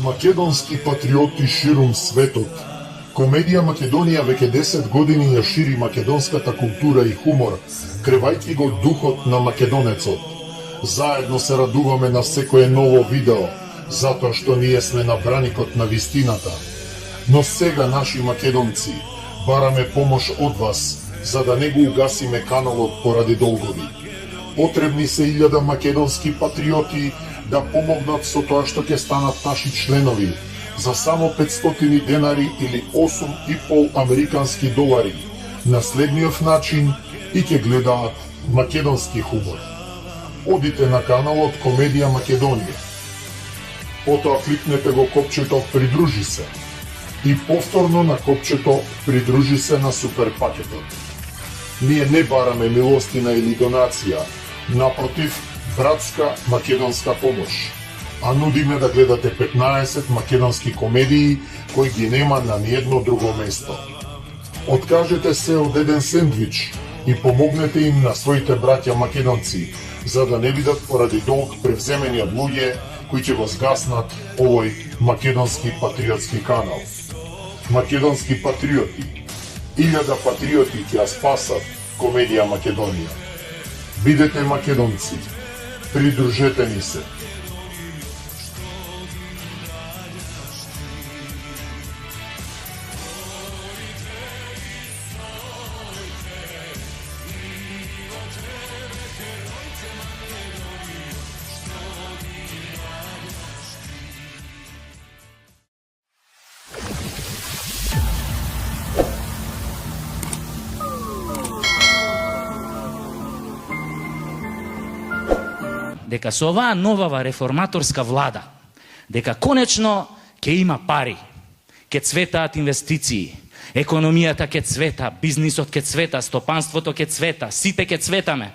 Македонски патриоти ширум светот. Комедија Македонија веќе 10 години ја шири македонската култура и хумор, кревајќи го духот на македонецот. Заедно се радуваме на секое ново видео, затоа што ние сме на браникот на вистината. Но сега, наши македонци, бараме помош од вас, за да не го угасиме каналот поради долгови. Потребни се 1000 македонски патриоти да помогнат со тоа што ќе станат наши членови, за само 500 денари или 8,5 американски долари, на следниот начин и ќе гледаат македонски хумор. Одите на каналот Комедија Македонија. Потоа кликнете го копчето Придружи се и повторно на копчето Придружи се на супер пакетот. Ние не бараме милостина или донација, напротив, братска македонска помош. А нудиме да гледате 15 македонски комедии кои ги нема на ниедно друго место. Откажете се од еден сендвич и помогнете им на своите браќа македонци, за да не видат поради долг превземени од луѓе кои ќе го згаснат овој македонски патриотски канал. Македонски патриоти, 1000 патриоти ќе ја спасат Комедија Македонија. Бидете македонци, придружете ни се. Дека со оваа новава реформаторска влада, дека конечно ќе има пари, ќе цветаат инвестиции, економијата ќе цвета, бизнисот ќе цвета, стопанството ќе цвета, сите ќе цветаме.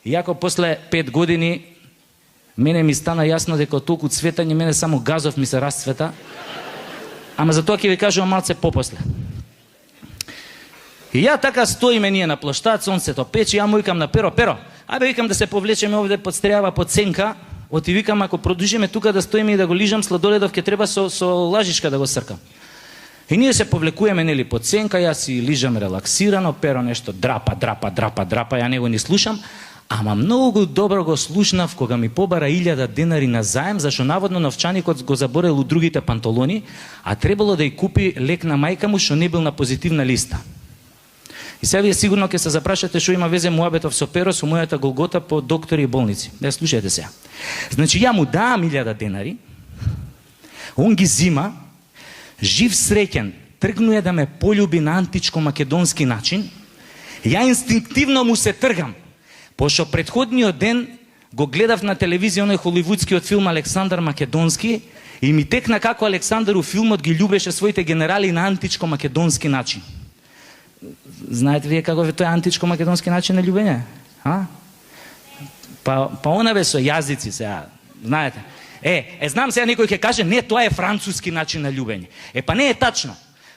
Иако после 5 години мене ми стана јасно дека толку цветање мене само газов ми се расцвета, ама за тоа ќе ви кажувам малце попосле. И ја така стоиме ние на плоштад, сонцето пече, ја му викам на Перо, абе викам да се повлечеме овде под стрјава, под сенка, оти викам ако продолжиме тука да стоиме и да го лижам сладоледов, ќе треба со лажичка да го сркам. И ние се повлекуваме нели под сенка, јас си лижам релаксирано, Перо нешто драпа, ја него ни слушам, ама многу добро го слушнав кога ми побара 1000 денари на заем, зашто наводно новчаникот го заборел у другите панталони, а требало да ја купи лек на мајка му што не бил на позитивна листа. И сега вие сигурно ќе се запрашате што има везе муабетов со Перо, со мојата голгота по доктори и болници. Да слушајте сега. Значи ја му давам 1000 денари, он ги зима, жив среќен, тргнуе да ме полюби на античко-македонски начин, ја инстинктивно му се тргам, пошто предходниот ден го гледав на телевизија оној холивудскиот филм Александар Македонски и ми текна како Александар у филмот ги љубеше своите генерали на античко-македонски начин. Знаете вие каков е тој античко-македонски начин на љубење? Па она бе со јазици сега, знаете. Знам сега некој ќе каже, не, тоа е француски начин на љубење. Па не е тачно.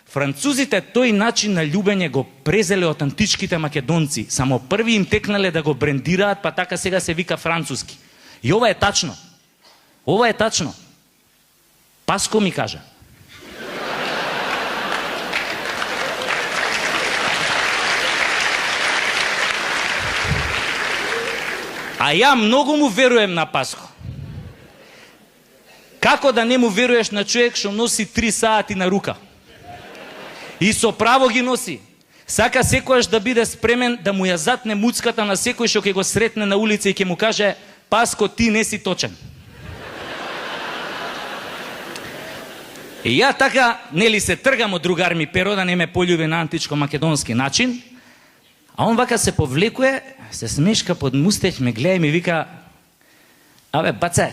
Французите тој начин на љубење го презеле од античките македонци, само први им текнале да го брендираат, па така сега се вика француски. И ова е тачно. Ова е тачно. Паско ми кажа. А ја многу му веруем на Паско. Како да не му веруеш на човек што носи 3 сати на рука? И со право ги носи. Сака секојаш да биде спремен да му ја затне муцката на секој што ќе го сретне на улица и ќе му каже: Паско, ти не си точен. И ја така, нели се тргам од другар ми Перо да не ме полюби на античко-македонски начин, а он вака се повлекуе, се смешка под мустеќ, ме гледа и ми вика: абе, баце,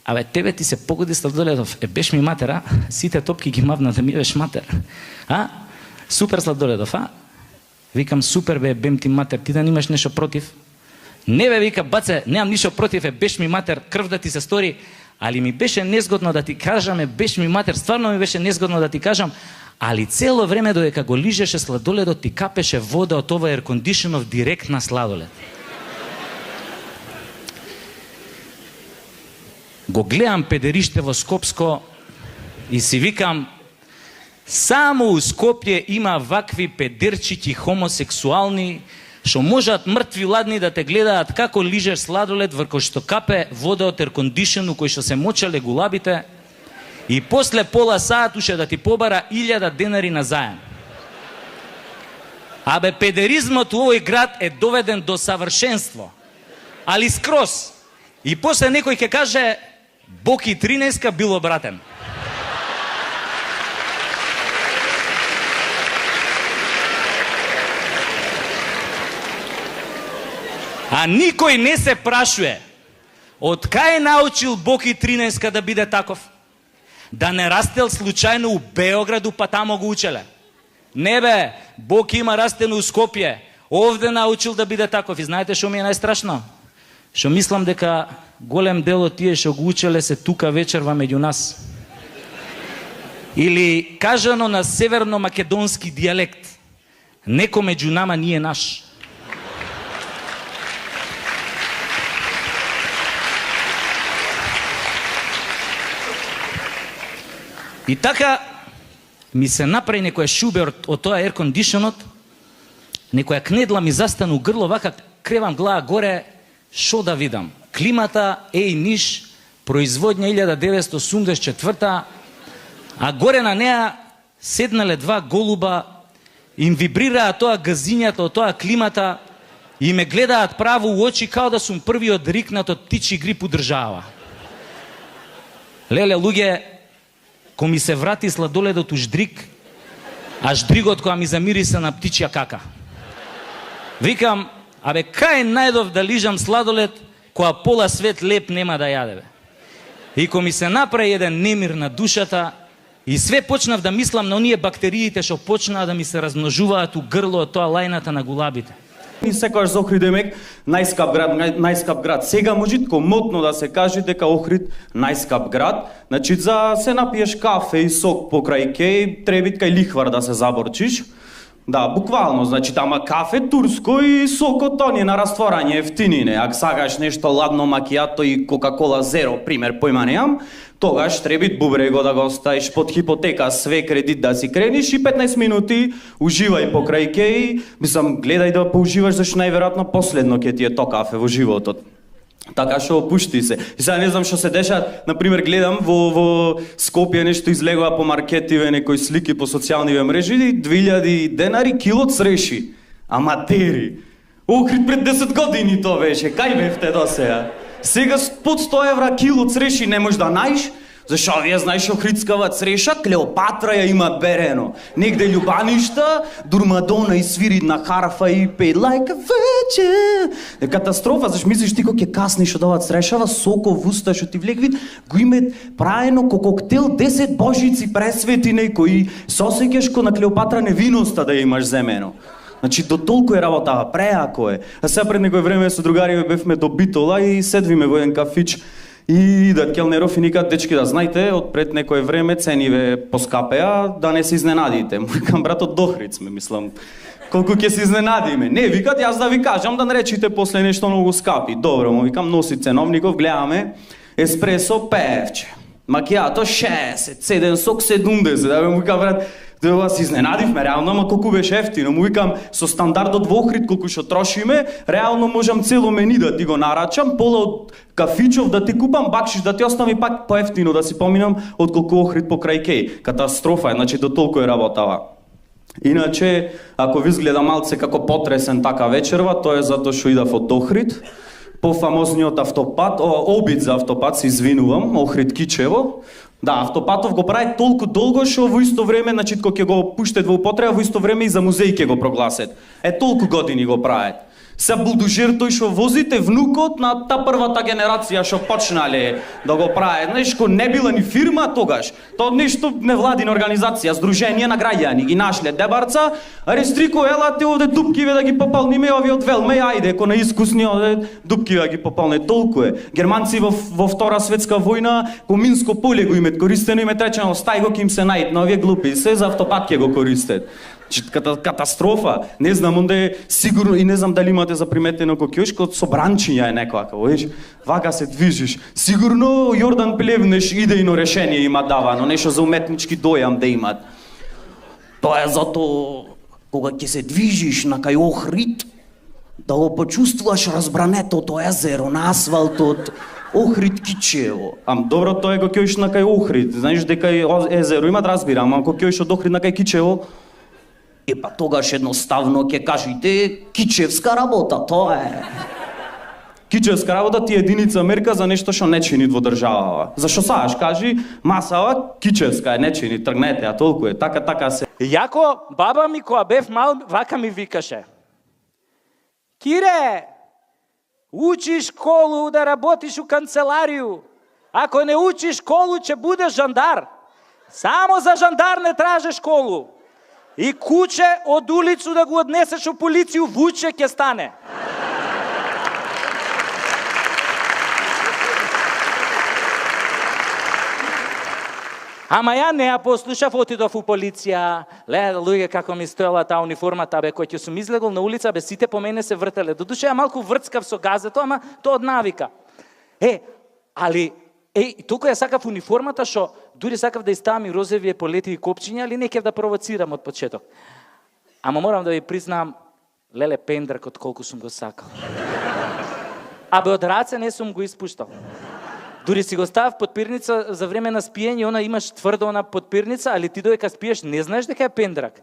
абе, тебе ти се погоди Сладоледов, беш ми матера, сите топки ги мавна да ми беш матер. Супер Сладоледов, Викам, супер бе, бем ти матер, ти да немаш нешто против? Не бе, вика, баце, немам ништо против, беш ми матер, крв да ти се стори, али ми беше незгодно да ти кажам, беш ми матер, стварно ми беше незгодно да ти кажам, али цело време додека го лижеше сладоледот ти капеше вода од ова еркондишенов директ на сладолед. Го гледам педериште во Скопско, И си викам, само у Скопје има вакви педерчити хомосексуални, што можат мртви ладни да те гледаат како лижеш сладолед врко што капе вода од еркондишену кој што се мочале гулабите и после пола саат уше да ти побара 1000 денари на заем. Абе, педеризмот у овој град е доведен до савршенство. Али скроз. И после некој ќе каже, Боки 13 бил обратен. А никој не се прашуе, од кај научил Боки 13 да биде таков? Да не растел случајно у Београду, па тамо го учеле. Не бе, Боки има растено у Скопје, овде научил да биде таков. И знаете што ми е најстрашно? Што мислам дека голем дел од тие што го учеле се тука вечерва меѓу нас. Или кажано на северно-македонски дијалект, неко меѓу нама nije наш. И така ми се направи некоја шубе од тоа еркондишенот, некоја кнедла ми застану грло, вака кревам глава горе, шо да видам? Климата, Ниш, производња 1984, а горе на неа седнале два голуба, им вибрираа тоа газињата од тоа климата и ме гледаат право у очи као да сум првиот рикнат од птичи грип у држава. Леле, луѓе, ко ми се врати сладоледот у ждрик, а ждригот која ми замириса на птичја кака. Викам, абе, кај најдов да лижам сладолед, која пола свет леп нема да јаде, бе. И ко ми се направи еден немир на душата, и све почнав да мислам на оние бактериите што почнаа да ми се размножуваат у грло од тоа лајната на гулабите. И секогаш за Охрид демек најскап град. Сега можитко мотно да се каже дека Охрид најскап град. Значи за се напиеш кафе и сок покрај кеј, треба кај лихвар да се заборчиш. Да, буквално, значи тама кафе турско и сокот тони на растворање ефтинине. Ако сакаш нешто ладно макијато и Кока-кола зеро, пример, појма неам, тогаш треба бубрего да го оставиш под хипотека, све кредит да си крениш и 15 минути уживај покрај кеј, мислам, гледај да поуживаш, зашто најверојатно последно ќе ти е то кафе во животот. Така што опушти се. И сега не знам што се деша, например гледам во Скопје нешто излегува по маркетиве, некои слики по социјалниве мрежи, 2000 денари кило цреши. Аматери. Охрид пред 10 години тоа беше, кај бевте до сега? Сега под 100 евра кило цреши не можеш да најш, зашо вие знаеш охридскава цреша, Клеопатра ја има берено. Негде љубаништа, Дурмадона и свири на харфа и пее лајка вече. Е катастрофа, зашто мислиш ти кога ќе касниш од оваа црешава, соков уста што ти влегви, го име праено ко коктел 10 божици пресвети некои, сосеќаш ко на Клеопатра невиноста да ја имаш земено. Значи, до толку е работава, преако е. А сега пред некој време со другари бевме до Битола и седвиме во еден кафич и идат келнеров и никат, дечки, да знаете, од пред некој време цениве поскапеа, да не се изненадите. Викам, брат, од Охрид сме, мислам, колку ќе се изненадиме. Не, викат, јас да ви кажам, да не речите после нешто многу скапи. Добро, му викам, носи ценовников, гледаме, еспресо 5, макијато 60, седен сок 70, да му викам, брат, да се изненадивме, реално, ама колку беше ефтино. Му викам, со стандардот во Охрид, колку што трошиме, реално можам цело мени да ти го нарачам, пола од кафичов да ти купам, бакшиш да ти остави пак поевтино да си поминам, отколку Охрид покрај кеј. Катастрофа е, значи до толку е работава. Иначе, ако ви изгледа малце како потресен така вечерва, тоа е затоа што идав од Охрид, по фамозниот автопат, обид за автопат, се извинувам, Охрид Кичево. Да, автопатов го прави толку долго што во исто време, значи кога ќе го пуштат во употреба, во исто време и за музеј ќе го прогласат. Толку години го прават. Се булдужер тој што возите внукот на та првата генерација што почнале да го прават. Знаеш, ко не била ни фирма тогаш. Тоа нешто невладина организација, здружение на граѓани ги нашле дебарца, рестрико елате овде дупкиве да ги попалниме овие од Велме, ајде, ко наискусни овде дупкиве да ги попалне, толку е. Германци во Втора светска војна ко Минско поле го имат користено, имат речено стај го ки им се најд, но овие глупи се за автопат ќе го користат. Катастрофа. Не знам, онде сигурно и не знам дали имате заприметено како кјошкот со бранчиња е некоја, виж, вака се движиш. Сигурно Јордан Плевнеш идејно решение има давано, нешто за уметнички дојам да имат. Тоа е затоа кога ќе се движиш на кај Охрид, да го почувствуваш разбранетото езеро на асфалтот, Охрид Кичево. Добро, тоа е кога ќе на кај Охрид, знаеш дека езеро имат, разбирам, а кога ќе од Охрид на кај Кичево, па тогаш едноставно ќе кажете кичевска работа, тоа е. Кичевска работа ти е единица мерка за нешто што не чини во државава. Зашто сааш кажи, масава кичевска е, не чини, тргнете, а толку е, така се. Јако, баба ми која бев мал, вака ми викаше. Кире, учиш школу да работиш у канцеларiju. Ако не учиш школу, ќе будеш жандар. Само за жандар не траже школу. И куче од улицу да го однесеш у полицију, вуче ќе стане. Ама ја не ја послушав, отидов у полиција. Леле, луѓе, како ми стоела таа униформата, бе, кој ќе сум излегол на улица, бе, сите по мене се вртеле. Додуше ја малку врцкав со газето, ама тоа од навика. Толку ја сакав униформата, што дури сакав да иставам и розови еполети и копчиња, али не кев да провоцирам од почеток. Ама морам да ви признам, леле, пендракот колку сум го сакал. Абе, од раце не сум го испуштал. Дури си го ставав подпирница за време на спиење, она имаш тврдо на подпирница, али ти додека спиеш не знаеш дека е пендрак.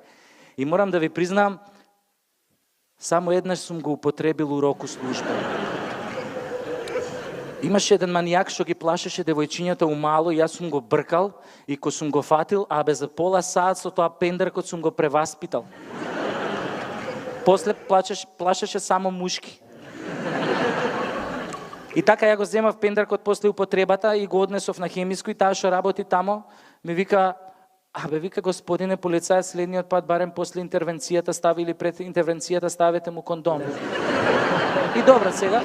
И морам да ви признам, само еднаш сум го употребил у року служба. Имаше еден манијак што ги плашеше девојчињата умало, јас сум го бркал и ко сум го фатил, абе за пола саат со тоа пендракот сум го преваспитал. После плашеше само мушки. И така ја го земав пендракот после употребата и го однесов на хемиско и таа што работи тамо ми вика, вика господине полицај, следниот пат барем после интервенцијата стави или пред интервенцијата ставете му кондом. И добро сега.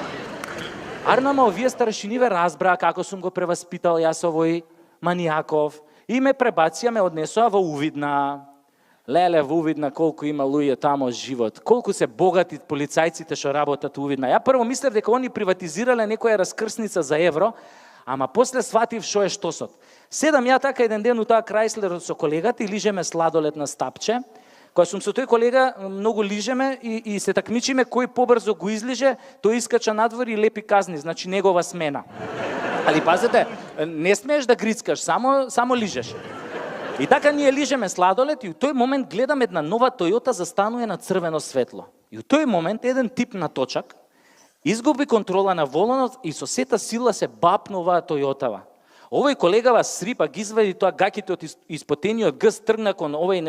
Арнама, овие старшиниве разбраа како сум го преваспитал јас овој манијаков и ме пребација, ме однесоа во Увидна. Леле, во Увидна колку има луѓе тамо живот, колку се богати полицајците што работат во Увидна. Ја прво мислев дека они приватизирале некоја раскрсница за евро, ама после сватив што е штосот. Седам ја така еден ден у таа Крајслер со колегата и лижеме сладолед на стапче. Кога сум со тој колега, многу лижеме и се такмичиме кој побрзо го излиже, тој искача надвор и лепи казни, значи негова смена. Али пазете, не смееш да грицкаш, само лижеш. И така ние лижеме сладолед и у тој момент гледам една нова Тојота застанува на црвено светло. И у тој момент еден тип на точак изгуби контрола на воланот и со сета сила се бапна оваа Тојотава. Овој колегава срипа, ги извади тоа гаките од испотениот гъс, тргна кон овој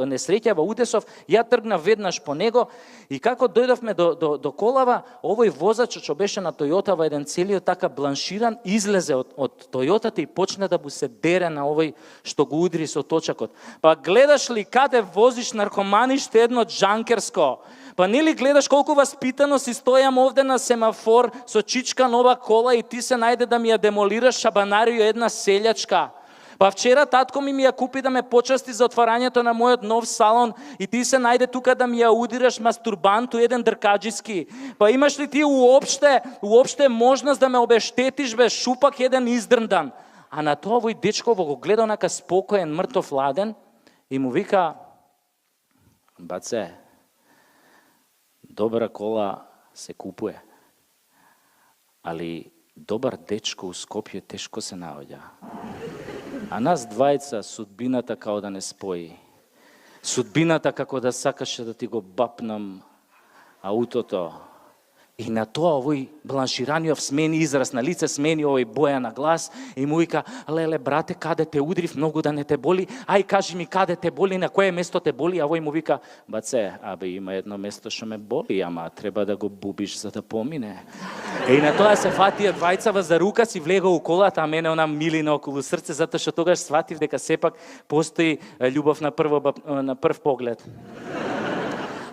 несреќава удесов, ја тргна веднаш по него и како дојдовме до колава, овој возач што беше на Тојотава, еден целиот така бланширан, излезе од Тојотата и почна да му се дере на овој што го удри со точакот. Па гледаш ли каде возиш наркоманиште едно джанкерско? Па нели гледаш колку васпитано си стојам овде на семафор со чичка нова кола и ти се најде да ми ја демолираш шабанарио една селјачка. Па вчера татко ми ја купи да ме почасти за отварањето на мојот нов салон и ти се најде тука да ми ја удираш мастурбанту еден дркаџиски. Па имаш ли ти уопште можност да ме обештетиш бе шупак еден издрндан? А на тоа овој дечко го гледа онака спокоен, мртов ладен и му вика: баце, добра кола се купуе, али добар дечко у Скопје тешко се наоѓа. А нас двајца судбината као да не спои. Судбината како да сакаше да ти го бапнам аутото. И на тоа овој бланшираниот смени израз на лице, смени овој боја на глас и му вика: леле брате, каде те удрив, многу да не те боли, ај кажи ми каде те боли, на кое место те боли, а овој му вика: баце, има едно место што ме боли, ама треба да го бубиш за да помине. И на тоа се фатија двајцава за рука, си влега у колата, а мене она милина околу срце, затоа што тогаш сватив дека сепак постои љубов на прв поглед.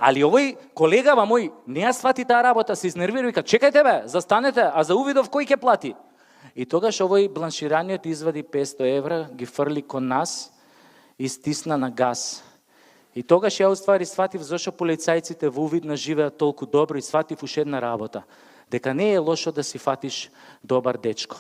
Али овој колегава мој не ја свати таа работа, се изнервира и вика: чекајте бе, застанете, а за увидов кој ќе плати? И тогаш овој бланшираниот извади 500 евра, ги фрли кон нас и стисна на газ. И тогаш ја уствари сватив зашо полицајците во Увидна живеат толку добро и сватив уште една работа, дека не е лошо да си фатиш добар дечко.